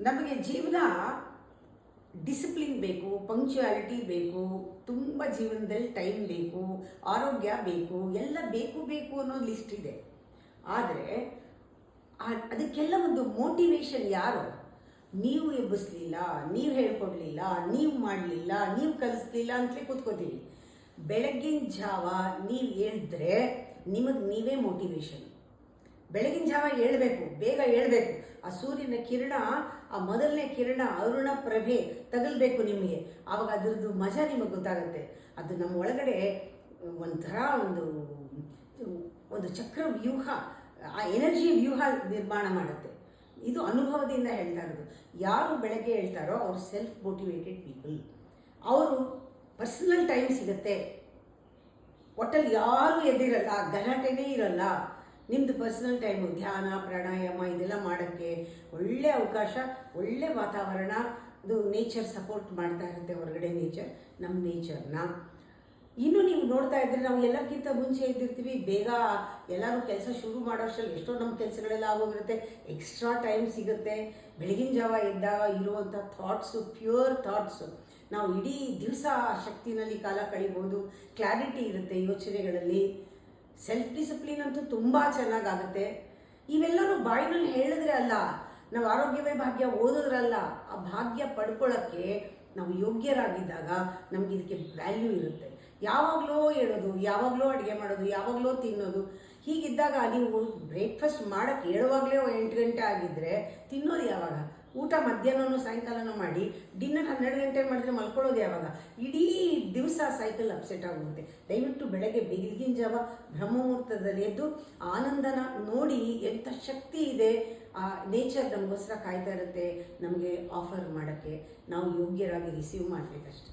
ನಮಗೆ ಜೀವನ ಡಿಸಿಪ್ಲಿನ್ ಬೇಕು, ಪಂಕ್ಚುಯಾಲಿಟಿ ಬೇಕು, ತುಂಬ ಜೀವನದಲ್ಲಿ ಟೈಮ್ ಬೇಕು, ಆರೋಗ್ಯ ಬೇಕು, ಎಲ್ಲ ಬೇಕು ಬೇಕು ಅನ್ನೋ ಲಿಸ್ಟ್ ಇದೆ. ಆದರೆ ಅದಕ್ಕೆಲ್ಲ ಒಂದು ಮೋಟಿವೇಶನ್ ಯಾರು? ನೀವು ಎಬ್ಬಿಸ್ಲಿಲ್ಲ, ನೀವು ಹೇಳ್ಕೊಡ್ಲಿಲ್ಲ, ನೀವು ಮಾಡಲಿಲ್ಲ, ನೀವು ಕಲಿಸ್ಲಿಲ್ಲ ಅಂತಲೇ ಕೂತ್ಕೋತೀವಿ. ಬೆಳಗ್ಗಿನ ಜಾವ ನೀವು ಹೇಳಿದ್ರೆ ನಿಮಗೆ ನೀವೇ ಮೋಟಿವೇಶನ್. ಬೆಳಗಿನ ಜಾವ ಏಳಬೇಕು, ಬೇಗ ಏಳಬೇಕು. ಆ ಸೂರ್ಯನ ಕಿರಣ, ಆ ಮೊದಲನೇ ಕಿರಣ, ಅರುಣ ಪ್ರಭೆ ತಗಲ್ಬೇಕು ನಿಮಗೆ. ಆವಾಗ ಅದ್ರದ್ದು ಮಜಾ ನಿಮಗೆ ಗೊತ್ತಾಗುತ್ತೆ. ಅದು ನಮ್ಮ ಒಳಗಡೆ ಒಂಥರ ಒಂದು ಚಕ್ರ ವ್ಯೂಹ, ಆ ಎನರ್ಜಿ ವ್ಯೂಹ ನಿರ್ಮಾಣ ಮಾಡುತ್ತೆ. ಇದು ಅನುಭವದಿಂದ ಹೇಳ್ತಾ ಇರೋದು. ಯಾರು ಬೆಳಗ್ಗೆ ಹೇಳ್ತಾರೋ ಅವರು ಸೆಲ್ಫ್ ಮೋಟಿವೇಟೆಡ್ ಪೀಪಲ್. ಅವರು ಪರ್ಸನಲ್ ಟೈಮ್ ಸಿಗುತ್ತೆ. ಒಟ್ಟಲ್ಲಿ ಯಾರೂ ಎದಿರಲ್ಲ, ಗಲಾಟೆನೇ ಇರಲ್ಲ. ನಿಮ್ಮದು ಪರ್ಸನಲ್ ಟೈಮು, ಧ್ಯಾನ, ಪ್ರಾಣಾಯಾಮ ಇದೆಲ್ಲ ಮಾಡೋಕ್ಕೆ ಒಳ್ಳೆ ಅವಕಾಶ, ಒಳ್ಳೆ ವಾತಾವರಣ. ಅದು ನೇಚರ್ ಸಪೋರ್ಟ್ ಮಾಡ್ತಾ ಇರುತ್ತೆ, ಹೊರಗಡೆ ನೇಚರ್, ನಮ್ಮ ನೇಚರ್ನ. ಇನ್ನು ನೀವು ನೋಡ್ತಾ ಇದ್ರೆ ನಾವು ಎಲ್ಲಕ್ಕಿಂತ ಮುಂಚೆ ಇದ್ದಿರ್ತೀವಿ. ಬೇಗ ಎಲ್ಲರೂ ಕೆಲಸ ಶುರು ಮಾಡೋಷ್ಟರಲ್ಲಿ ಎಷ್ಟೋ ನಮ್ಮ ಕೆಲಸಗಳೆಲ್ಲ ಆಗೋಗಿರುತ್ತೆ. ಎಕ್ಸ್ಟ್ರಾ ಟೈಮ್ ಸಿಗುತ್ತೆ. ಬೆಳಗಿನ ಜಾವ ಎದ್ದಾಗ ಇರುವಂಥ ಥಾಟ್ಸು, ಪ್ಯೂರ್ ಥಾಟ್ಸು, ನಾವು ಇಡೀ ದಿವಸ ಶಕ್ತಿನಲ್ಲಿ ಕಾಲ ಕಳಿಬೋದು. ಕ್ಲಾರಿಟಿ ಇರುತ್ತೆ ಯೋಚನೆಗಳಲ್ಲಿ. ಸೆಲ್ಫ್ ಡಿಸಿಪ್ಲಿನ್ ಅಂತೂ ತುಂಬ ಚೆನ್ನಾಗಾಗುತ್ತೆ. ಇವೆಲ್ಲರೂ ಬಾಯಿನಲ್ಲಿ ಹೇಳಿದ್ರೆ ಅಲ್ಲ, ನಾವು ಆರೋಗ್ಯವೇ ಭಾಗ್ಯ ಓದೋದ್ರಲ್ಲ. ಆ ಭಾಗ್ಯ ಪಡ್ಕೊಳ್ಳೋಕ್ಕೆ ನಾವು ಯೋಗ್ಯರಾಗಿದ್ದಾಗ ನಮ್ಗೆ ಇದಕ್ಕೆ ವ್ಯಾಲ್ಯೂ ಇರುತ್ತೆ. ಯಾವಾಗಲೂ ಹೇಳೋದು, ಯಾವಾಗಲೂ ಅಡುಗೆ ಮಾಡೋದು, ಯಾವಾಗಲೂ ತಿನ್ನೋದು, ಹೀಗಿದ್ದಾಗ ನೀವು ಬ್ರೇಕ್ಫಾಸ್ಟ್ ಮಾಡೋಕ್ಕೆ ಹೇಳುವಾಗಲೇ 8 ಗಂಟೆ ಆಗಿದ್ದರೆ ತಿನ್ನೋದು ಯಾವಾಗ? ಊಟ ಮಧ್ಯಾಹ್ನನೂ ಸಾಯಂಕಾಲನೂ ಮಾಡಿ ಡಿನ್ನರ್ 12 ಗಂಟೆ ಮಾಡಿದ್ರೆ ಮಲ್ಕೊಳ್ಳೋದು ಯಾವಾಗ? ಇಡೀ ದಿವಸ ಸೈಕಲ್ ಅಪ್ಸೆಟ್ ಆಗೋಗುತ್ತೆ. ದಯವಿಟ್ಟು ಬೆಳಗ್ಗೆ ಬೆಳಗಿನ ಜಾವ ಬ್ರಹ್ಮಮುಹೂರ್ತದಲ್ಲಿ ಎದ್ದು ಆನಂದನ ನೋಡಿ. ಎಂಥ ಶಕ್ತಿ ಇದೆ, ಆ ನೇಚರ್ ನಮಗೋಸ್ಕರ ಕಾಯ್ತಾ ಇರುತ್ತೆ ನಮಗೆ ಆಫರ್ ಮಾಡೋಕ್ಕೆ. ನಾವು ಯೋಗ್ಯರಾಗಿ ರಿಸೀವ್ ಮಾಡಬೇಕಷ್ಟೆ.